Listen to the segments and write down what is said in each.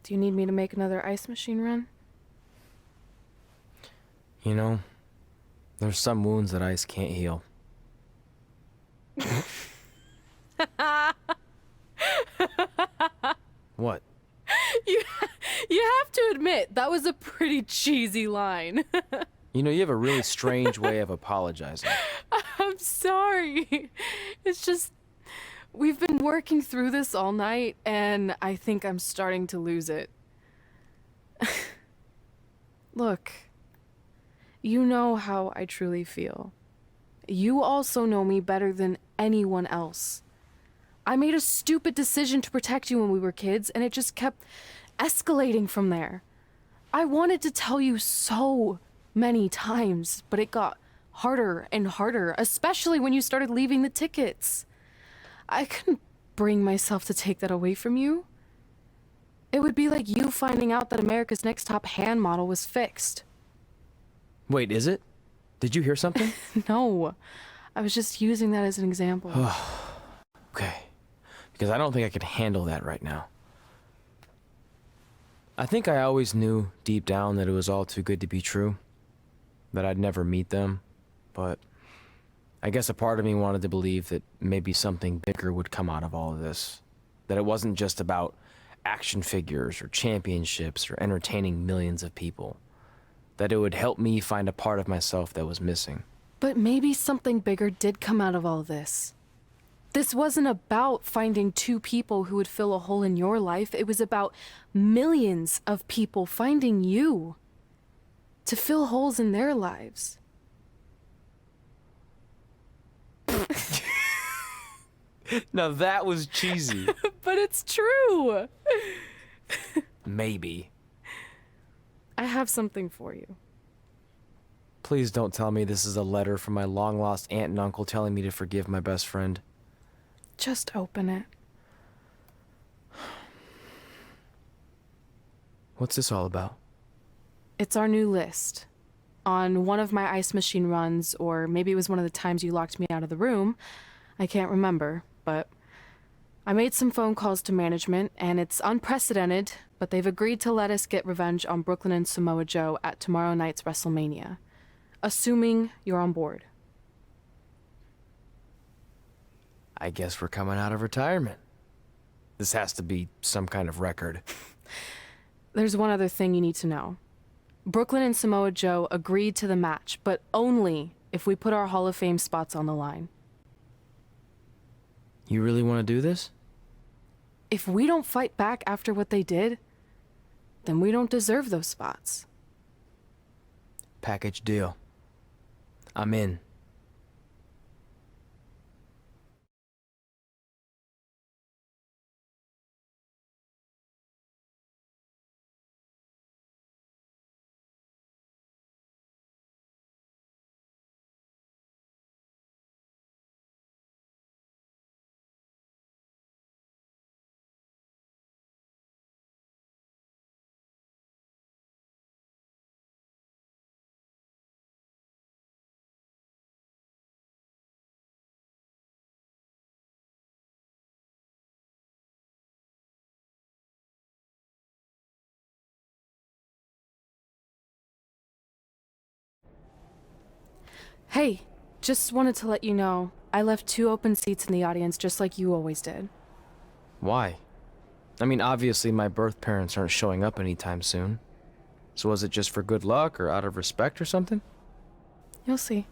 Do you need me to make another ice machine run? You know, there's some wounds that ice can't heal. What? You, you have to admit, that was a pretty cheesy line. You know, you have a really strange way of apologizing. I'm sorry. It's just, we've been working through this all night, and I think I'm starting to lose it. Look, you know how I truly feel. You also know me better than anyone else. I made a stupid decision to protect you when we were kids, and it just kept escalating from there. I wanted to tell you so many times, but it got harder and harder, especially when you started leaving the tickets. I couldn't bring myself to take that away from you. It would be like you finding out that America's Next Top hand model was fixed. Wait, is it? Did you hear something? No, I was just using that as an example. Okay, because I don't think I could handle that right now. I think I always knew deep down that it was all too good to be true, that I'd never meet them, but I guess a part of me wanted to believe that maybe something bigger would come out of all of this, that it wasn't just about action figures or championships or entertaining millions of people, that it would help me find a part of myself that was missing. But maybe something bigger did come out of all this. This wasn't about finding two people who would fill a hole in your life. It was about millions of people finding you to fill holes in their lives. Now that was cheesy. But it's true. Maybe. I have something for you. Please don't tell me this is a letter from my long-lost aunt and uncle telling me to forgive my best friend. Just open it. What's this all about? It's our new list. On one of my ice machine runs, or maybe it was one of the times you locked me out of the room, I can't remember, but I made some phone calls to management, and it's unprecedented, but they've agreed to let us get revenge on Brooklyn and Samoa Joe at tomorrow night's WrestleMania. Assuming you're on board. I guess we're coming out of retirement. This has to be some kind of record. There's one other thing you need to know. Brooklyn and Samoa Joe agreed to the match, but only if we put our Hall of Fame spots on the line. You really want to do this? If we don't fight back after what they did, then we don't deserve those spots. Package deal. I'm in. Hey, just wanted to let you know, I left 2 open seats in the audience just like you always did. Why? I mean, obviously my birth parents aren't showing up anytime soon. So was it just for good luck or out of respect or something? You'll see.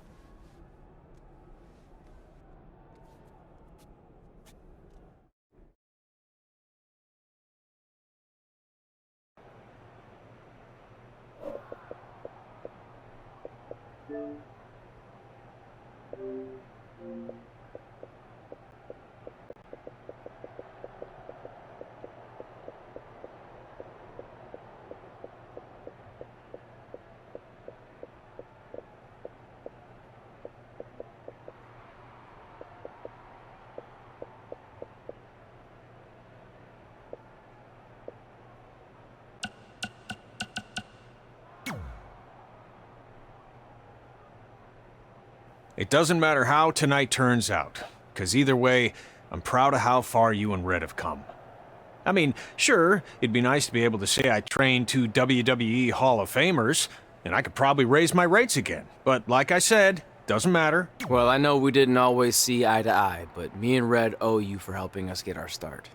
It doesn't matter how tonight turns out, because either way, I'm proud of how far you and Red have come. I mean, sure, it'd be nice to be able to say I trained two WWE Hall of Famers, and I could probably raise my rates again. But like I said, doesn't matter. Well, I know we didn't always see eye to eye, but me and Red owe you for helping us get our start.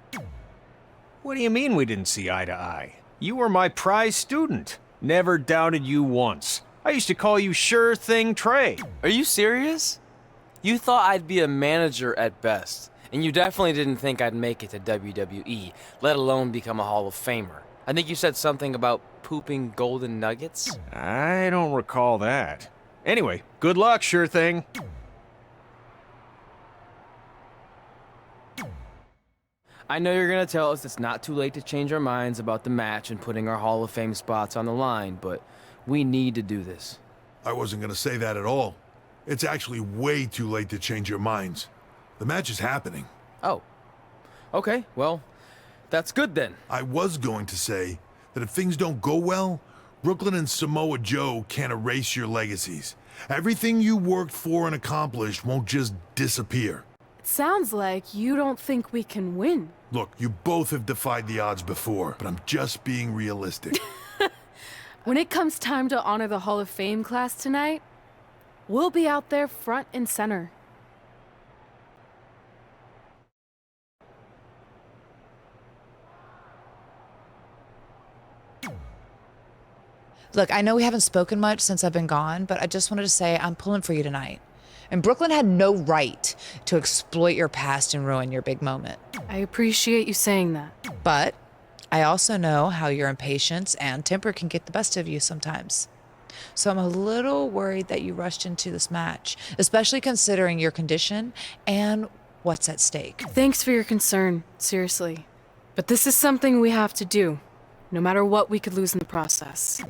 What do you mean we didn't see eye to eye? You were my prize student. Never doubted you once. I used to call you Sure Thing Trey. Are you serious? You thought I'd be a manager at best, and you definitely didn't think I'd make it to WWE, let alone become a Hall of Famer. I think you said something about pooping golden nuggets? I don't recall that. Anyway, good luck, Sure Thing. I know you're gonna tell us it's not too late to change our minds about the match and putting our Hall of Fame spots on the line, but we need to do this. I wasn't gonna say that at all. It's actually way too late to change your minds. The match is happening. Oh. Okay, well, that's good then. I was going to say that if things don't go well, Brooklyn and Samoa Joe can't erase your legacies. Everything you worked for and accomplished won't just disappear. Sounds like you don't think we can win. Look, you both have defied the odds before, but I'm just being realistic. When it comes time to honor the Hall of Fame class tonight, we'll be out there front and center. Look, I know we haven't spoken much since I've been gone, but I just wanted to say I'm pulling for you tonight. And Brooklyn had no right to exploit your past and ruin your big moment. I appreciate you saying that. But I also know how your impatience and temper can get the best of you sometimes. So I'm a little worried that you rushed into this match, especially considering your condition and what's at stake. Thanks for your concern, seriously. But this is something we have to do, no matter what we could lose in the process.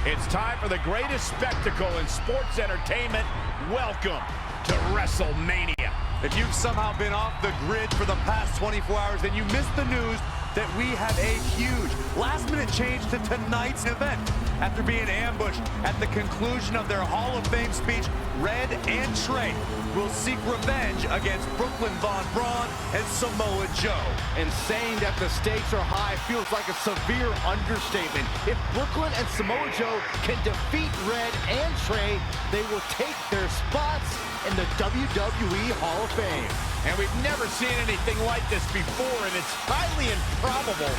It's time for the greatest spectacle in sports entertainment. Welcome to WrestleMania. If you've somehow been off the grid for the past 24 hours, then you missed the news that we have a huge last-minute change to tonight's event. After being ambushed at the conclusion of their Hall of Fame speech, Red and Trey will seek revenge against Brooklyn Von Braun and Samoa Joe. And saying that the stakes are high feels like a severe understatement. If Brooklyn and Samoa Joe can defeat Red and Trey, they will take their spots in the WWE Hall of Fame. And we've never seen anything like this before, and it's highly improbable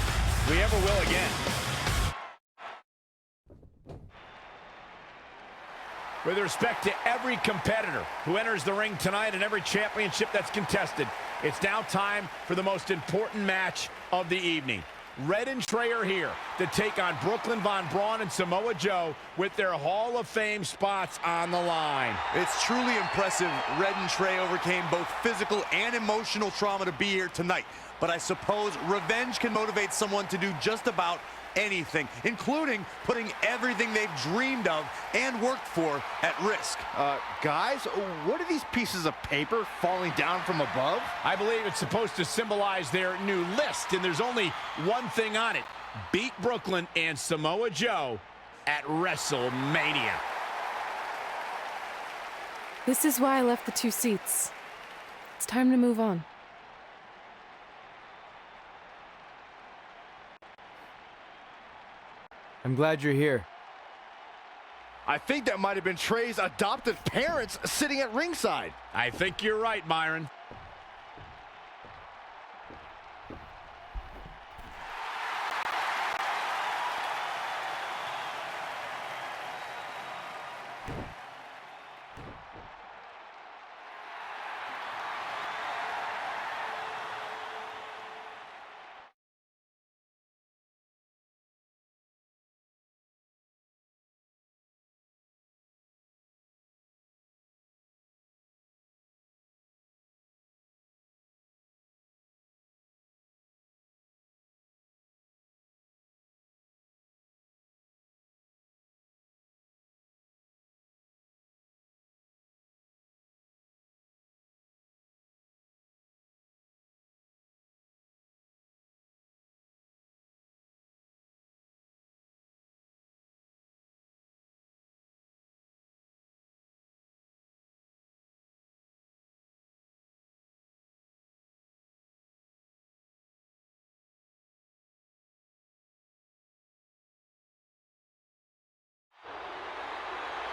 we ever will again. With respect to every competitor who enters the ring tonight and every championship that's contested, it's now time for the most important match of the evening. Red and Trey are here to take on Brooklyn Von Braun and Samoa Joe with their Hall of Fame spots on the line. It's truly impressive Red and Trey overcame both physical and emotional trauma to be here tonight. But I suppose revenge can motivate someone to do just about anything, including putting everything they've dreamed of and worked for at risk. Guys, what are these pieces of paper falling down from above? I believe it's supposed to symbolize their new list, and there's only one thing on it. Beat Brooklyn and Samoa Joe at WrestleMania. This is why I left the 2 seats. It's time to move on. I'm glad you're here. I think that might have been Trey's adoptive parents sitting at ringside. I think you're right, Myron.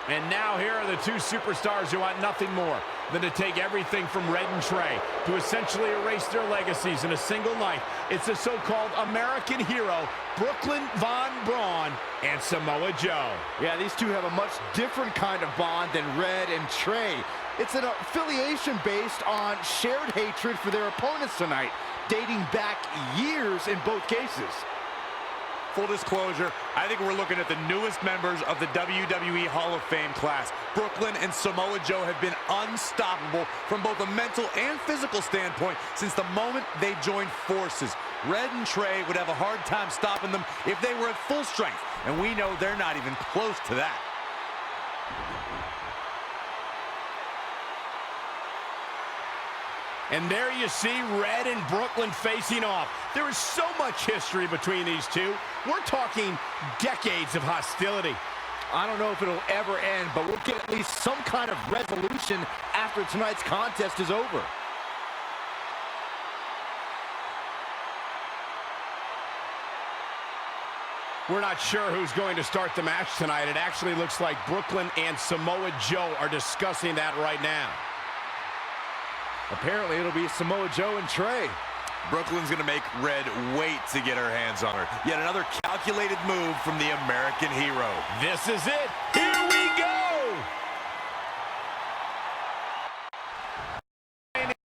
And now here are the 2 superstars who want nothing more than to take everything from Red and Trey to essentially erase their legacies in a single night. It's the so-called American hero, Brooklyn Von Braun and Samoa Joe. Yeah, these two have a much different kind of bond than Red and Trey. It's an affiliation based on shared hatred for their opponents tonight, dating back years in both cases. Full disclosure, I think we're looking at the newest members of the WWE Hall of Fame class. Brooklyn and Samoa Joe have been unstoppable from both a mental and physical standpoint since the moment they joined forces. Red and Trey would have a hard time stopping them if they were at full strength, and we know they're not even close to that. And there you see Red and Brooklyn facing off. There is so much history between these two. We're talking decades of hostility. I don't know if it'll ever end, but we'll get at least some kind of resolution after tonight's contest is over. We're not sure who's going to start the match tonight. It actually looks like Brooklyn and Samoa Joe are discussing that right now. Apparently, it'll be Samoa Joe and Trey. Brooklyn's going to make Red wait to get her hands on her. Yet another calculated move from the American hero. This is it. Here we go.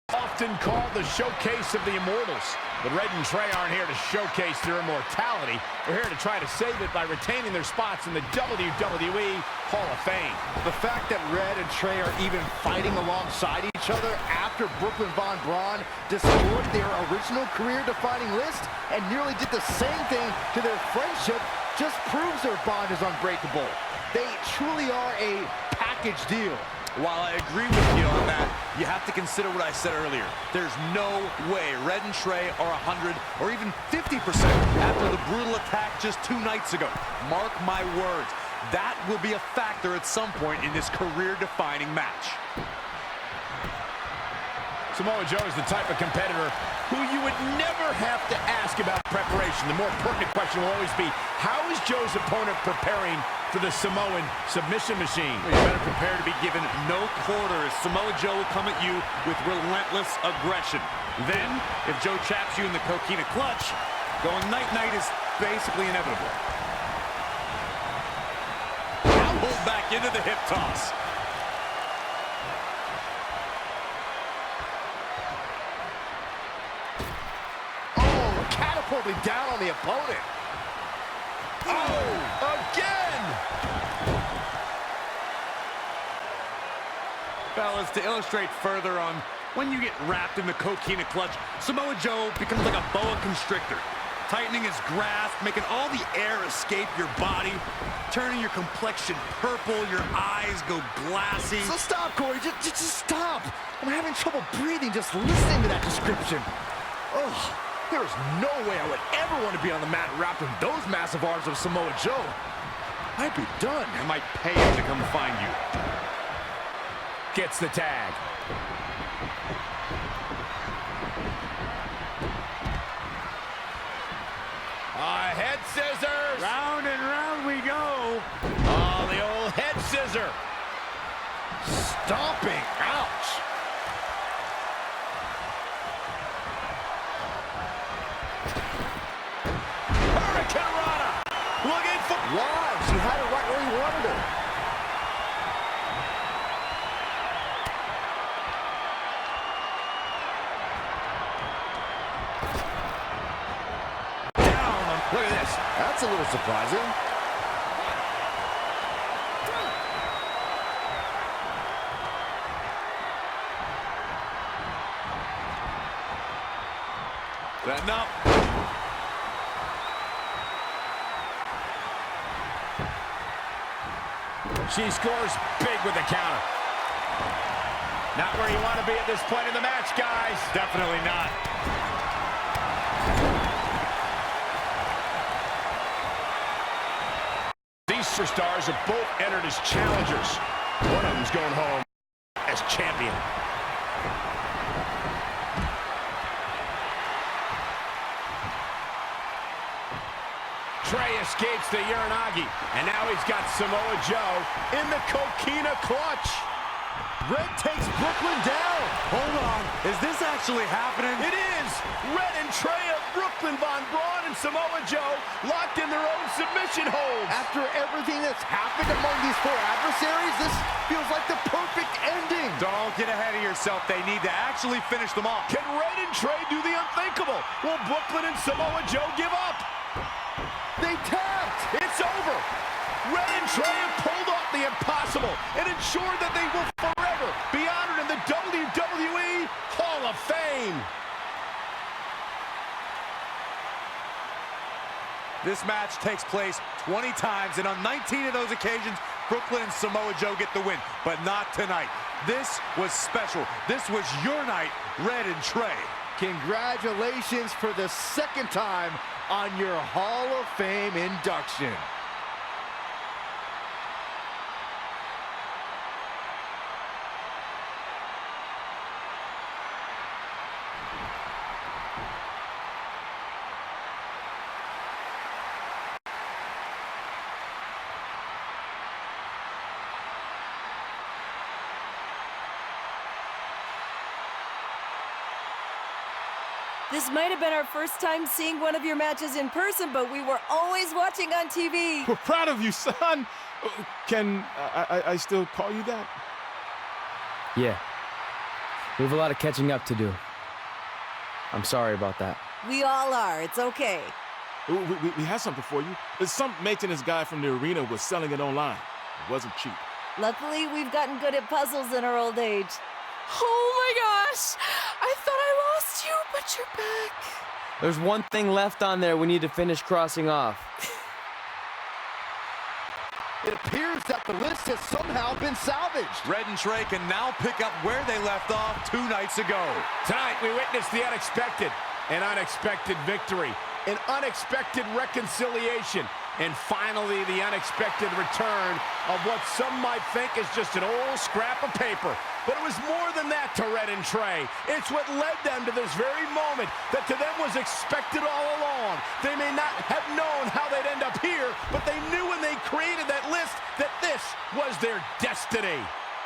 Often called the showcase of the immortals. But Red and Trey aren't here to showcase their immortality. They're here to try to save it by retaining their spots in the WWE Hall of Fame. The fact that Red and Trey are even fighting alongside each other after Brooklyn Von Braun destroyed their original career-defining list and nearly did the same thing to their friendship just proves their bond is unbreakable. They truly are a package deal. While I agree with you on that, you have to consider what I said earlier. There's no way Red and Trey are 100 or even 50% after the brutal attack just 2 nights ago. Mark my words, that will be a factor at some point in this career-defining match. Samoa Joe is the type of competitor who you would never have to ask about preparation. The more pertinent question will always be, how is Joe's opponent preparing for the Samoan submission machine? Well, you better prepare to be given no quarter, as Samoa Joe will come at you with relentless aggression. Then, if Joe chaps you in the coquina clutch, going night-night is basically inevitable. Now pulled back into the hip toss. Catapulting down on the opponent. Oh, again! Fellas, to illustrate further on when you get wrapped in the coquina clutch, Samoa Joe becomes like a boa constrictor, tightening his grasp, making all the air escape your body, turning your complexion purple, your eyes go glassy. So stop, Corey. Just stop. I'm having trouble breathing just listening to that description. Ugh. There is no way I would ever want to be on the mat wrapped in those massive arms of Samoa Joe. I'd be done. I might pay him to come find you. Gets the tag. Head scissors. Round and round we go. Oh, the old head scissor. Stomping. Ouch. Looking for... Wow, she had it right where he wanted her. Down. Look at this. That's a little surprising. Setting up. She scores big with the counter. Not where you want to be at this point in the match, guys. Definitely not. These superstars have both entered as challengers. One of them's going home as champion. Trey escapes the Uranagi, and now he's got Samoa Joe in the coquina clutch. Red takes Brooklyn down. Hold on. Is this actually happening? It is! Red and Trey of Brooklyn, Von Braun and Samoa Joe locked in their own submission holds. After everything that's happened among these 4 adversaries, this feels like the perfect ending. Don't get ahead of yourself. They need to actually finish them off. Can Red and Trey do the unthinkable? Will Brooklyn and Samoa Joe give up? They tapped. It's over. Red and Trey have pulled off the impossible and ensured that they will forever be honored in the WWE Hall of Fame. This match takes place 20 times, and on 19 of those occasions, Brooklyn and Samoa Joe get the win, but not tonight. This was special. This was your night, Red and Trey. Congratulations for the 2nd time on your Hall of Fame induction. This might have been our first time seeing one of your matches in person, but we were always watching on TV. We're proud of you, son. Can I still call you that? Yeah. We have a lot of catching up to do. I'm sorry about that. We all are. It's okay. We have something for you. Some maintenance guy from the arena was selling it online. It wasn't cheap. Luckily, we've gotten good at puzzles in our old age. Oh my gosh! I thought I lost you, but you're back. There's one thing left on there we need to finish crossing off. proves that the list has somehow been salvaged. Red and Trey can now pick up where they left off 2 nights ago. Tonight, we witnessed the unexpected, an unexpected victory, an unexpected reconciliation, and finally the unexpected return of what some might think is just an old scrap of paper. But it was more than that to Red and Trey. It's what led them to this very moment that to them was expected all along. They may not have known how they'd end up here, but they knew when they created that list that this was their destiny.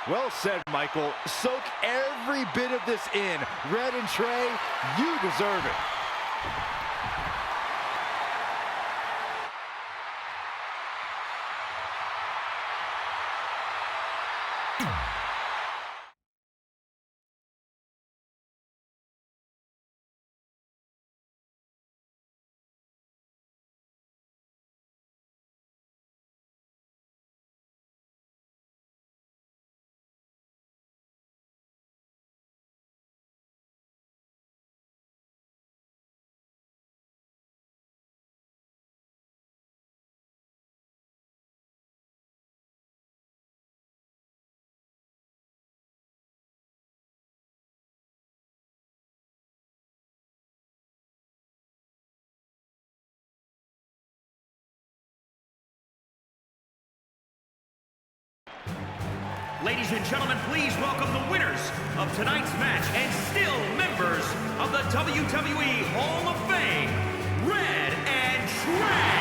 Well said, Michael. Soak every bit of this in. Red and Trey, you deserve it. Ladies and gentlemen, please welcome the winners of tonight's match and still members of the WWE Hall of Fame, Red and Trey.